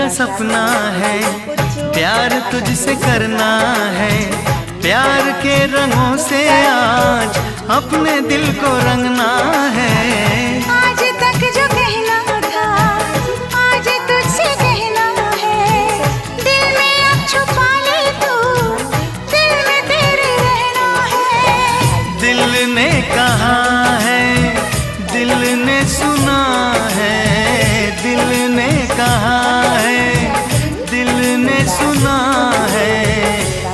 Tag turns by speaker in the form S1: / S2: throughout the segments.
S1: का सपना है, प्यार तुझसे करना है, प्यार के रंगों से आज अपने दिल को रंगना है।
S2: आज तक जो कहना था आज तुझसे कहना है, दिल में अब छुपा ले तू, दिल में तेरे रहना है।
S1: दिल ने कहा है, दिल ने सुना है, दिल ने कहा है, दिल ने सुना है,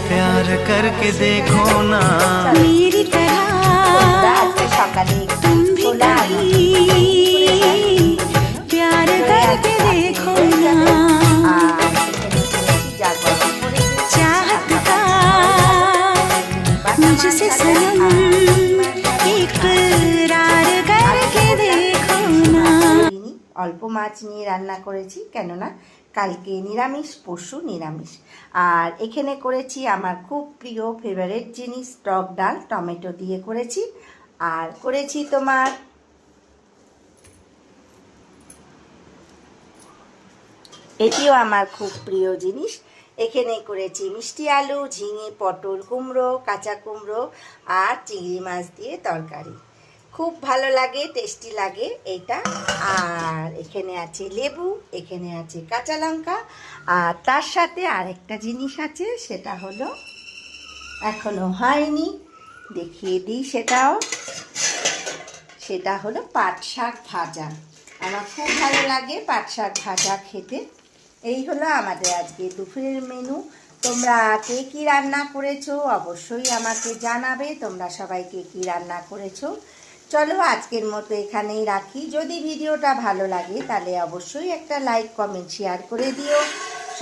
S1: प्यार करके देखो ना
S2: मेरी तरह तुम भी कभी प्यार करके देखो ना। चाहत का मुझसे सनम इकरार करके देखो ना।
S3: অল্প মাছ নিয়ে রান্না করেছি, কেননা কালকে নিরামিষ, পরশু নিরামিষ। আর এখানে করেছি আমার খুব প্রিয় ফেভারিট জিনিস, টক ডাল টমেটো দিয়ে করেছি। আর করেছি তোমার এটিও আমার খুব প্রিয় জিনিস, এখানে করেছি মিষ্টি আলু, ঝিঙে, পটল, কুমড়ো, কাঁচা কুমড়ো আর চিংড়ি মাছ দিয়ে তরকারি। খুব ভালো লাগে, টেস্টি লাগে এটা। আর এখানে আছে লেবু, এখানে আছে কাঁচা লঙ্কা, আর তার সাথে আরেকটা জিনিস আছে, সেটা হলো এখনো হয়নি, দেখিয়ে দিই সেটাও। সেটা হলো পাট শাক ভাজা। আমার খুব ভালো লাগে পাট শাক ভাজা খেতে। এই হলো আমাদের আজকে দুপুরের মেনু। তোমরা কে কী রান্না করেছো অবশ্যই আমাকে জানাবে, তোমরা সবাই কে কী রান্না করেছো। চলো আজকের মতো এখানেই রাখি। যদি ভিডিওটা ভালো লাগে তাহলে অবশ্যই একটা লাইক, কমেন্ট, শেয়ার করে দিও।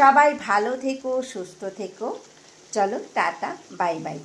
S3: সবাই ভালো থেকো, সুস্থ থেকো। চলো টাটা, বাই বাই।